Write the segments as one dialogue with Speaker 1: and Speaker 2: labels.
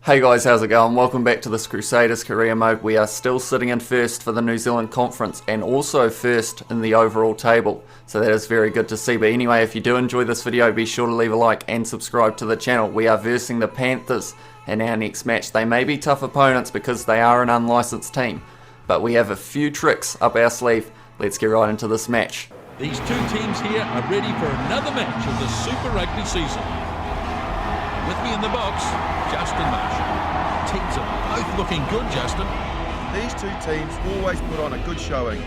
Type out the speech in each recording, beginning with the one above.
Speaker 1: Hey guys, how's it going? Welcome back to this Crusaders career mode. We are still sitting in first for the New Zealand Conference and also first in the overall table. So that is very good to see. But anyway, if you do enjoy this video, be sure to leave a like and subscribe to the channel. We are versing the Panthers in our next match. They may be tough opponents because they are an unlicensed team, but we have a few tricks up our sleeve. Let's get right into this match.
Speaker 2: These two teams here are ready for another match of the Super Rugby season. With me in the box, Justin Marshall. Teams are both looking good, Justin.
Speaker 3: These two teams always put on a good showing.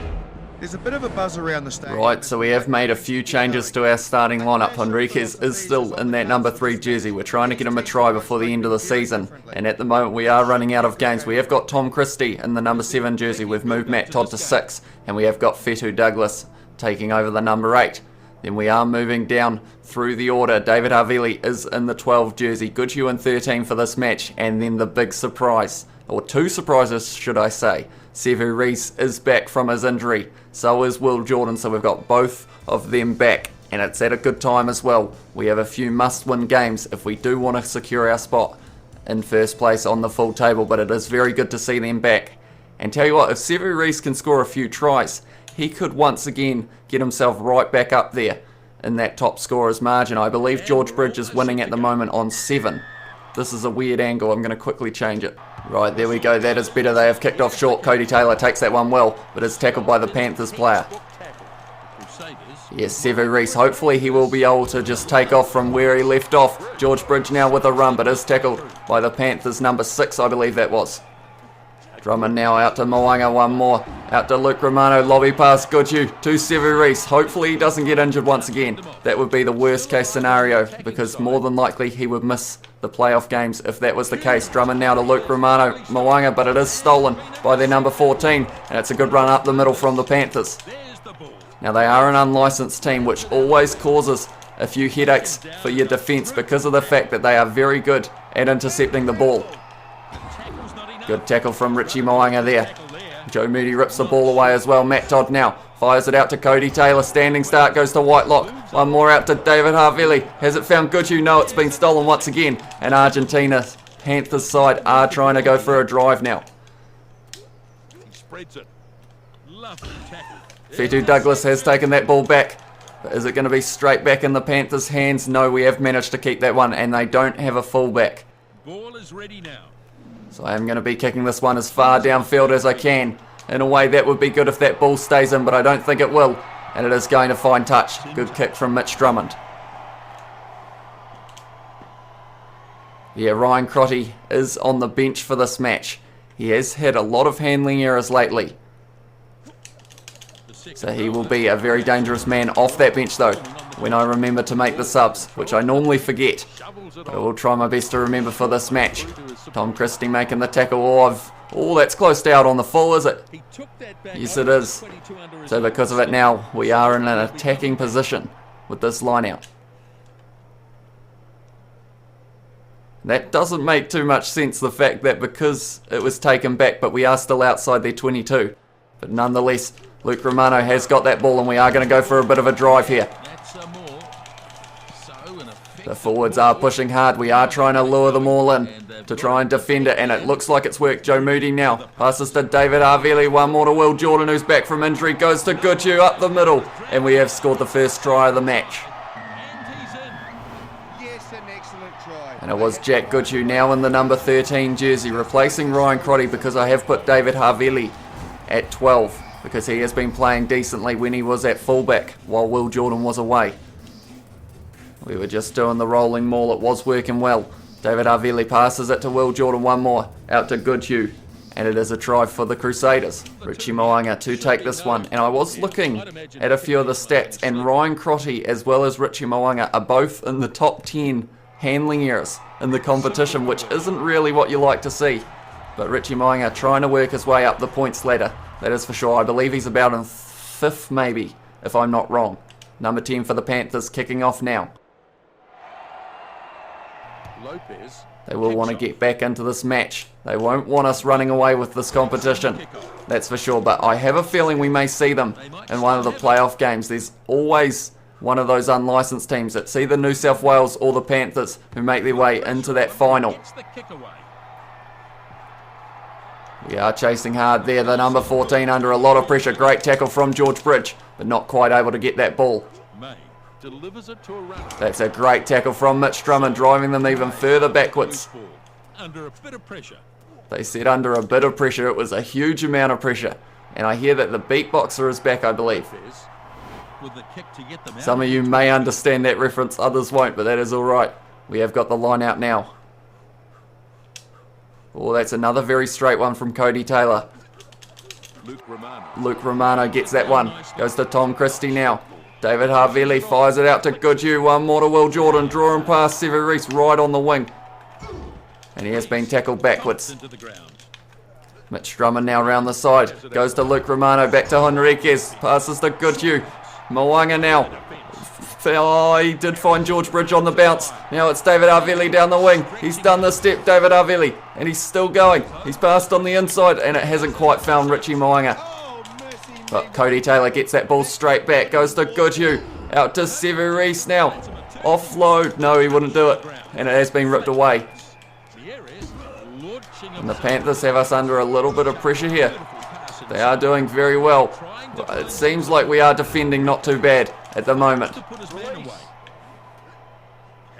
Speaker 3: There's a bit of a buzz around the stadium.
Speaker 1: Right, so we have made a few changes to our starting lineup. Henriquez is still in that number 3 jersey. We're trying to get him a try before the end of the season, and at the moment we are running out of games. We have got Tom Christie in the number 7 jersey. We've moved Matt Todd to 6, and we have got Fetu Douglas taking over the number 8. Then we are moving down through the order. David Havili is in the 12 jersey. Goodhue in 13 for this match. And then the big surprise, or two surprises should I say. Sevu Reece is back from his injury. So is Will Jordan. So we've got both of them back. And it's at a good time as well. We have a few must-win games if we do want to secure our spot in first place on the full table. But it is very good to see them back. And tell you what, if Sevu Reece can score a few tries, he could once again get himself right back up there in that top scorer's margin. I believe George Bridge is winning at the moment on 7. This is a weird angle. I'm going to quickly change it. Right, there we go. That is better. They have kicked off short. Cody Taylor takes that one well, but is tackled by the Panthers player. Yes, Sevu Reece. Hopefully he will be able to just take off from where he left off. George Bridge now with a run, but is tackled by the Panthers number 6, I believe that was. Drummond now out to Moanga, one more. Out to Luke Romano, lobby pass, Goodhue to Sevu Reece. Hopefully he doesn't get injured once again. That would be the worst case scenario because more than likely he would miss the playoff games if that was the case. Drummond now to Luke Romano, Moanga, but it is stolen by their number 14. And it's a good run up the middle from the Panthers. Now they are an unlicensed team, which always causes a few headaches for your defence because of the fact that they are very good at intercepting the ball. Good tackle from Richie Moanga there. Joe Moody rips the ball away as well. Matt Todd now fires it out to Cody Taylor. Standing start goes to Whitelock. One more out to David Havili. Has it found Goodhue? No, it's been stolen once again. And Argentina, Panthers side, are trying to go for a drive now. Fetu Douglas has taken that ball back. But is it going to be straight back in the Panthers' hands? No, we have managed to keep that one, and they don't have a fullback.
Speaker 2: Ball is ready now.
Speaker 1: So I am going to be kicking this one as far downfield as I can. In a way, that would be good if that ball stays in, but I don't think it will. And it is going to find touch. Good kick from Mitch Drummond. Yeah, Ryan Crotty is on the bench for this match. He has had a lot of handling errors lately. So he will be a very dangerous man off that bench though, when I remember to make the subs, which I normally forget. But I will try my best to remember for this match. Tom Christie making the tackle. Oh, that's close to out on the full, is it? Yes, it is. So because of it now, we are in an attacking position with this line out. That doesn't make too much sense, the fact that because it was taken back, but we are still outside their 22. But nonetheless, Luke Romano has got that ball and we are going to go for a bit of a drive here. The forwards are pushing hard. We are trying to lure them all in to try and defend it, and it looks like it's worked. Joe Moody now passes to David Havili. One more to Will Jordan, who's back from injury. Goes to Goodhue up the middle, and we have scored the first try of the match. And it was Jack Goodhue now in the number 13 jersey, replacing Ryan Crotty because I have put David Havili at 12 because he has been playing decently when he was at fullback while Will Jordan was away. We were just doing the rolling maul. It was working well. David Havili passes it to Will Jordan. One more out to Goodhue. And it is a try for the Crusaders. Richie Moanga to take this one. And I was looking at a few of the stats. And Ryan Crotty as well as Richie Moanga are both in the top 10 handling errors in the competition, which isn't really what you like to see. But Richie Moanga trying to work his way up the points ladder. That is for sure. I believe he's about in 5th maybe, if I'm not wrong. Number 10 for the Panthers kicking off now. They will want to get back into this match. They won't want us running away with this competition. That's for sure. But I have a feeling we may see them in one of the playoff games. There's always one of those unlicensed teams. It's either New South Wales or the Panthers who make their way into that final. We are chasing hard there. The number 14 under a lot of pressure. Great tackle from George Bridge, but not quite able to get that ball.
Speaker 2: May delivers it to a runner.
Speaker 1: That's a great tackle from Mitch Drummond, driving them even further backwards.
Speaker 2: Under a bit of pressure.
Speaker 1: They said under a bit of pressure. It was a huge amount of pressure. And I hear that the beatboxer is back, I believe.
Speaker 2: With the kick to get them out.
Speaker 1: Some of you may understand that reference, others won't, but that is alright. We have got the line out now. Oh, that's another very straight one from Cody Taylor. Luke Romano gets that one. Goes to Tom Christie now. David Harvili fires it out to Goodhue. One more to Will Jordan. Drawing past Sevu Reece right on the wing. And he has been tackled backwards. Mitch Drummond now round the side. Goes to Luke Romano. Back to Henriquez. Passes to Goodhue. Mwanga now. Oh, he did find George Bridge on the bounce. Now it's David Harvili down the wing. He's done the step, David Harvili. And he's still going. He's passed on the inside and it hasn't quite found Richie Mwanga. But Cody Taylor gets that ball straight back. Goes to Goodhue. Out to Sevu Reece now. Offload. No, he wouldn't do it. And it has been ripped away. And the Panthers have us under a little bit of pressure here. They are doing very well. It seems like we are defending not too bad at the moment.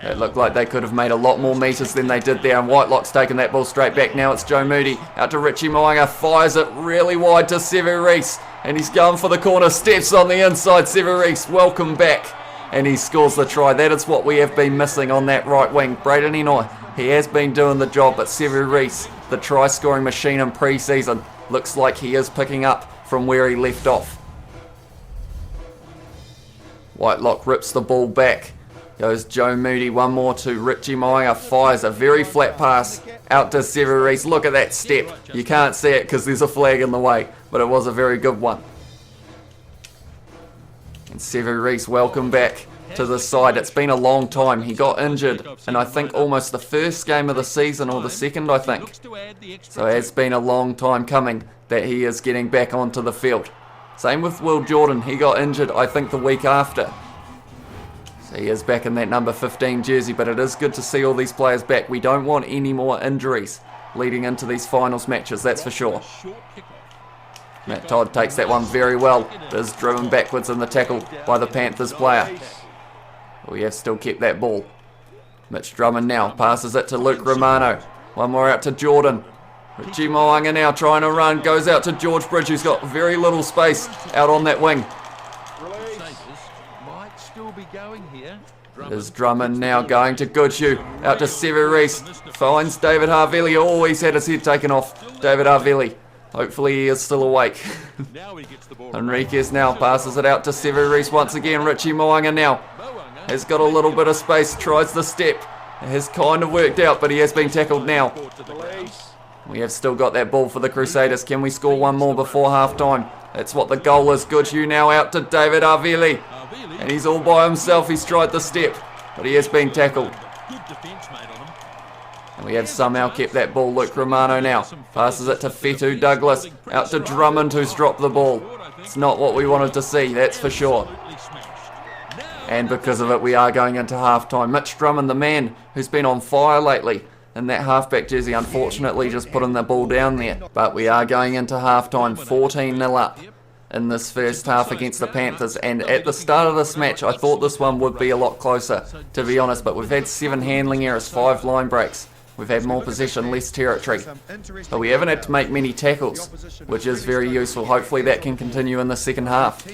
Speaker 1: It looked like they could have made a lot more metres than they did there, and Whitelock's taken that ball straight back. Now it's Joe Moody out to Richie Mwanga, fires it really wide to Sevu Reece, and he's going for the corner, steps on the inside. Sevu Reece, welcome back, and he scores the try. That is what we have been missing on that right wing. Braden Inoy, he has been doing the job, but Sevu Reece, the try scoring machine in pre-season, looks like he is picking up from where he left off. Whitelock rips the ball back. Goes Joe Moody, one more to Richie Mwanga, fires a very flat pass out to Sevu Reece. Look at that step. You can't see it because there's a flag in the way, but it was a very good one. And Sevu Reece, welcome back to the side. It's been a long time. He got injured in I think almost the first game of the season, or the second I think. So it's been a long time coming that he is getting back onto the field. Same with Will Jordan. He got injured I think the week after. So he is back in that number 15 jersey, but it is good to see all these players back. We don't want any more injuries leading into these finals matches, that's for sure. Matt Todd takes that one very well. It is driven backwards in the tackle by the Panthers player. We have still kept that ball. Mitch Drummond now passes it to Luke Romano. One more out to Jordan. Richie Mwanga now trying to run. Goes out to George Bridge, who's got very little space out on that wing. There's Drummond now going to Goodhue. Out to Sevu Reece. Finds David Harvili. Oh, he's had his head taken off. David Harvili. Hopefully he is still awake. Henriquez now passes it out to Sevu Reece once again. Richie Mwanga now has got a little bit of space. Tries the step. It has kind of worked out, but he has been tackled now. We have still got that ball for the Crusaders. Can we score one more before half time? That's what the goal is. Goodhue now out to David Harvili. And he's all by himself. He's tried the step, but he has been tackled. And we have somehow kept that ball. Luke Romano now passes it to Fetu Douglas. Out to Drummond, who's dropped the ball. It's not what we wanted to see, that's for sure. And because of it, we are going into half-time. Mitch Drummond, the man who's been on fire lately in that halfback jersey, unfortunately just putting the ball down there. But we are going into half-time, 14-0 up in this first half against the Panthers. And at the start of this match, I thought this one would be a lot closer, to be honest. But we've had 7 handling errors, 5 line breaks. We've had more possession, less territory. But we haven't had to make many tackles, which is very useful. Hopefully that can continue in the second half.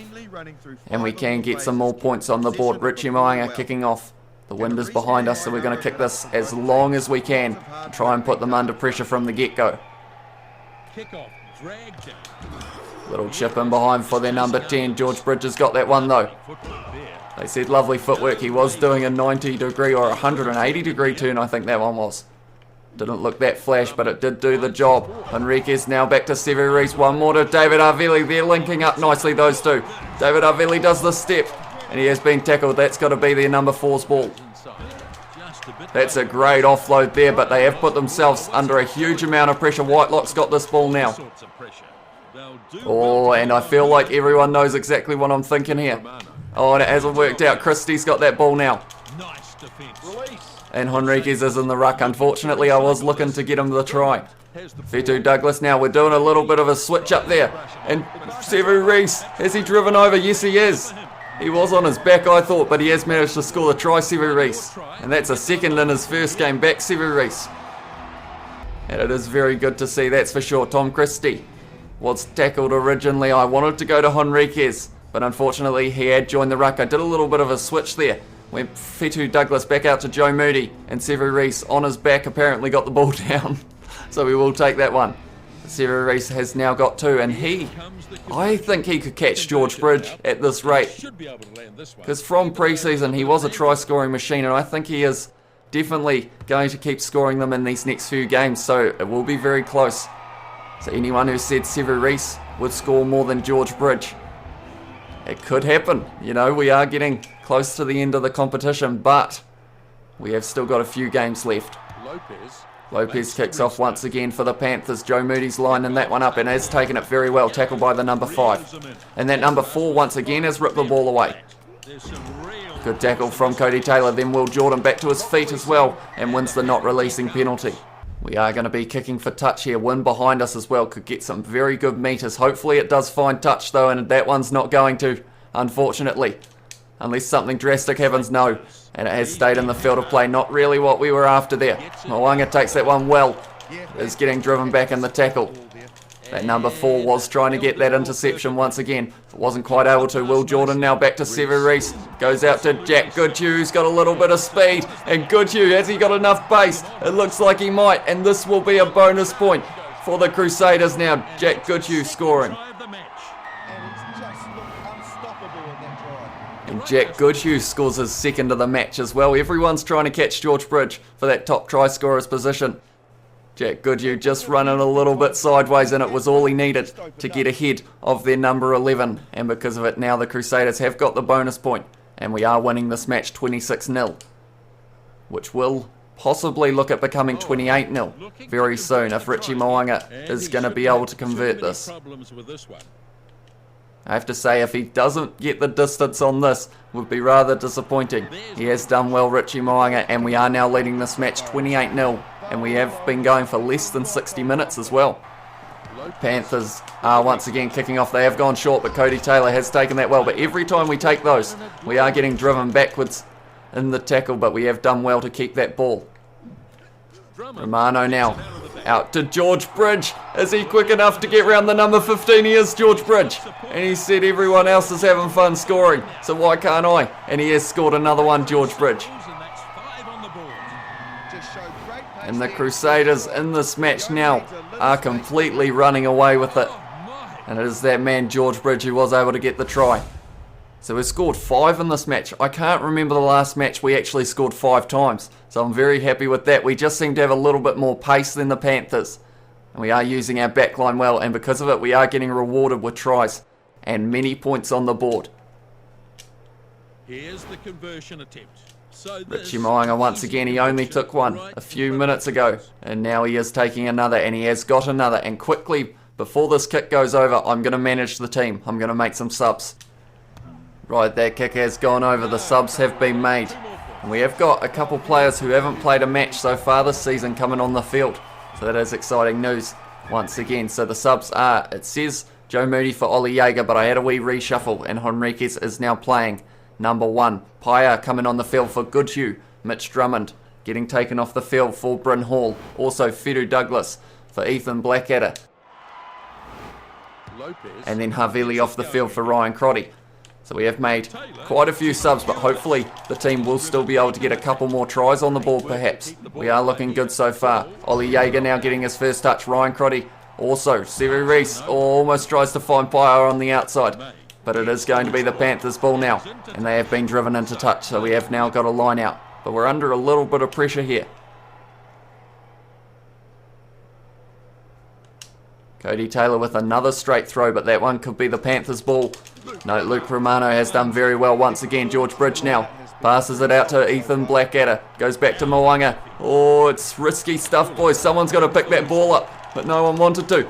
Speaker 1: And we can get some more points on the board. Richie Mwanga kicking off. The wind is behind us, so we're going to kick this as long as we can and try and put them under pressure from the get-go. Little chip in behind for their number 10. George Bridges got that one though. They said lovely footwork. He was doing a 90 degree or 180 degree turn, I think that one was. Didn't look that flash, but it did do the job. Henriquez now back to Sevu Reece. One more to David Harvili. They're linking up nicely, those two. David Harvili does the step, and he has been tackled. That's got to be their number 4's ball. That's a great offload there, but they have put themselves under a huge amount of pressure. Whitelock's got this ball now. Oh, and I feel like everyone knows exactly what I'm thinking here. Oh, and it hasn't worked out. Christie's got that ball now. And Henriquez is in the ruck. Unfortunately, I was looking to get him the try. Fitu Douglas now, we're doing a little bit of a switch up there. And Sevu Reece, has he driven over? Yes, he is. He was on his back, I thought, but he has managed to score the try, Sevu Reece. And that's a second in his first game back, Sevu Reece. And it is very good to see, that's for sure. Tom Christie was tackled originally. I wanted to go to Henriquez, but unfortunately he had joined the ruck. I did a little bit of a switch there. Went Fitu Douglas back out to Joe Moody, and Sevu Reece on his back apparently got the ball down. So we will take that one. Sevu Reece has now got 2, and I think he could catch George Bridge at this rate. Because from pre-season he was a try-scoring machine, and I think he is definitely going to keep scoring them in these next few games, so it will be very close. So anyone who said Sevu Reece would score more than George Bridge, it could happen. You know, we are getting close to the end of the competition, but we have still got a few games left. Lopez kicks off once again for the Panthers. Joe Moody's lining that one up and has taken it very well, tackled by the number 5. And that number 4 once again has ripped the ball away. Good tackle from Cody Taylor, then Will Jordan back to his feet as well and wins the not releasing penalty. We are going to be kicking for touch here. Win behind us as well could get some very good meters. Hopefully it does find touch though, and that one's not going to, unfortunately. Unless something drastic happens, no. And it has stayed in the field of play. Not really what we were after there. Mo'unga takes that one well. Is getting driven back in the tackle. That number 4 was trying to get that interception once again. But wasn't quite able to. Will Jordan now back to Sevu Reece. Goes out to Jack Goodhue, who's got a little bit of speed. And Goodhue, has he got enough pace? It looks like he might. And this will be a bonus point for the Crusaders now. Jack Goodhue scoring. And Jack Goodhue scores his second of the match as well. Everyone's trying to catch George Bridge for that top try scorer's position. Jack Goodhue just running a little bit sideways, and it was all he needed to get ahead of their number 11. And because of it, now the Crusaders have got the bonus point, and we are winning this match 26-0, which will possibly look at becoming 28-0 very soon if Richie Mo'unga is going to be able to convert this. I have to say, if he doesn't get the distance on this, would be rather disappointing. He has done well, Richie Mo'unga, and we are now leading this match 28-0, and we have been going for less than 60 minutes as well. Panthers are once again kicking off. They have gone short, but Cody Taylor has taken that well. But every time we take those, we are getting driven backwards in the tackle, but we have done well to keep that ball. Romano now out to George Bridge. Is he quick enough to get round the number 15? He is, George Bridge. And he said everyone else is having fun scoring, so why can't I? And he has scored another one, George Bridge. And the Crusaders in this match now are completely running away with it. And it is that man, George Bridge, who was able to get the try. So we've scored 5 in this match. I can't remember the last match we actually scored 5 times. So I'm very happy with that. We just seem to have a little bit more pace than the Panthers. And we are using our backline well. And because of it, we are getting rewarded with tries and many points on the board.
Speaker 2: Here's the conversion attempt.
Speaker 1: Richie Mo'unga once again, he only took one a few minutes ago. And now he is taking another, and he has got another. And quickly, before this kick goes over, I'm going to manage the team. I'm going to make some subs. Right, that kick has gone over. The subs have been made. And we have got a couple players who haven't played a match so far this season coming on the field. So that is exciting news once again. So the subs are, it says Joe Moody for Ollie Jaeger, but I had a wee reshuffle, and Henriquez is now playing number 1. Paya coming on the field for Goodhue. Mitch Drummond getting taken off the field for Bryn Hall. Also Fitu Douglas for Ethan Blackadder. And then Havili off the field for Ryan Crotty. So we have made quite a few subs, but hopefully the team will still be able to get a couple more tries on the board perhaps. We are looking good so far. Ollie Jaeger now getting his first touch. Ryan Crotty also. Sevu Reece almost tries to find Paya on the outside. But it is going to be the Panthers' ball now. And they have been driven into touch, so we have now got a line out. But we're under a little bit of pressure here. Cody Taylor with another straight throw, but that one could be the Panthers' ball. No, Luke Romano has done very well once again. George Bridge now passes it out to Ethan Blackadder. Goes back to Mo'unga. Oh, it's risky stuff, boys. Someone's got to pick that ball up, but no one wanted to.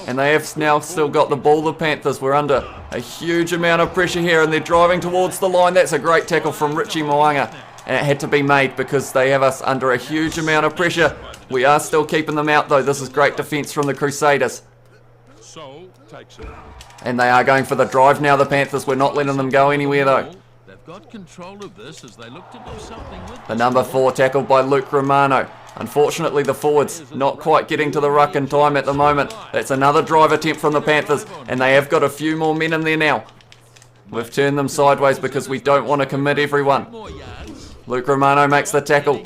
Speaker 1: And they have now still got the ball, the Panthers. We're under a huge amount of pressure here, and they're driving towards the line. That's a great tackle from Richie Mo'unga. And it had to be made because they have us under a huge amount of pressure. We are still keeping them out though. This is great defence from the Crusaders.
Speaker 2: So takes it.
Speaker 1: And they are going for the drive now, the Panthers. We're not letting them go anywhere though.
Speaker 2: They've got control of this as they look to do something with
Speaker 1: The number 4 tackled by Luke Romano. Unfortunately, the forwards not quite getting to the ruck in time at the moment. That's another drive attempt from the Panthers, and they have got a few more men in there now. We've turned them sideways because we don't want to commit everyone. Luke Romano makes the tackle.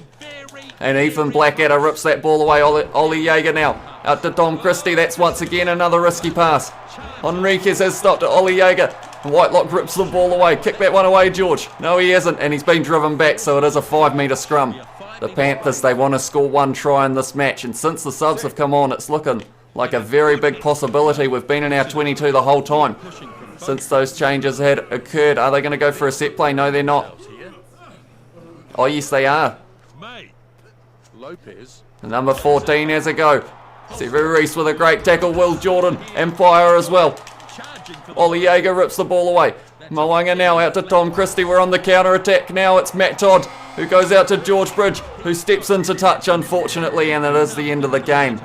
Speaker 1: And Ethan Blackadder rips that ball away. Ollie Jaeger now out to Tom Christie. That's once again another risky pass. Enriquez has stopped Ollie Jaeger. Whitelock rips the ball away. Kick that one away, George. No, he hasn't, and he's been driven back, so it is a 5-metre scrum. The Panthers, they want to score 1 try in this match, and since the subs have come on, it's looking like a very big possibility. We've been in our 22 the whole time since those changes had occurred. Are they going to go for a set play? No, they're not. Oh, yes, they are.
Speaker 2: Lopez.
Speaker 1: The number 14 has a go. Sevu Reece with a great tackle. Will Jordan, Empire as well. Ollie Jaeger rips the ball away. Moanga now out to Tom Christie. We're on the counter attack now. It's Matt Todd who goes out to George Bridge, who steps into touch unfortunately, and it is the end of the game.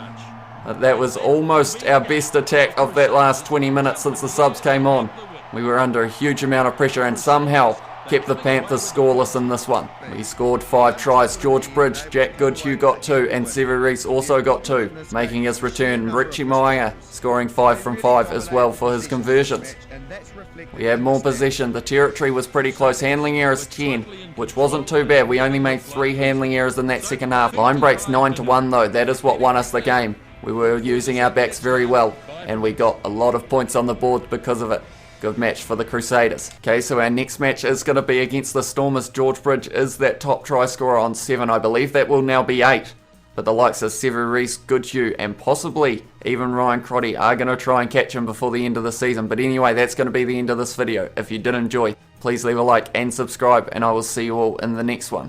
Speaker 1: That was almost our best attack of that last 20 minutes since the subs came on. We were under a huge amount of pressure and somehow kept the Panthers scoreless in this one. We scored 5 tries. George Bridge, Jack Goodhue got 2, and Sevu Reece also got 2, making his return. Richie Moanga scoring 5 from 5 as well for his conversions. We had more possession. The territory was pretty close. Handling errors 10, which wasn't too bad. We only made 3 handling errors in that second half. Line breaks 9-1 though. That is what won us the game. We were using our backs very well, and we got a lot of points on the board because of it. Good match for the Crusaders. Okay, so our next match is going to be against the Stormers. George Bridge is that top try scorer on 7. I believe that will now be 8. But the likes of Sevu Reece, Goodhue, and possibly even Ryan Crotty are going to try and catch him before the end of the season. But anyway, that's going to be the end of this video. If you did enjoy, please leave a like and subscribe, and I will see you all in the next one.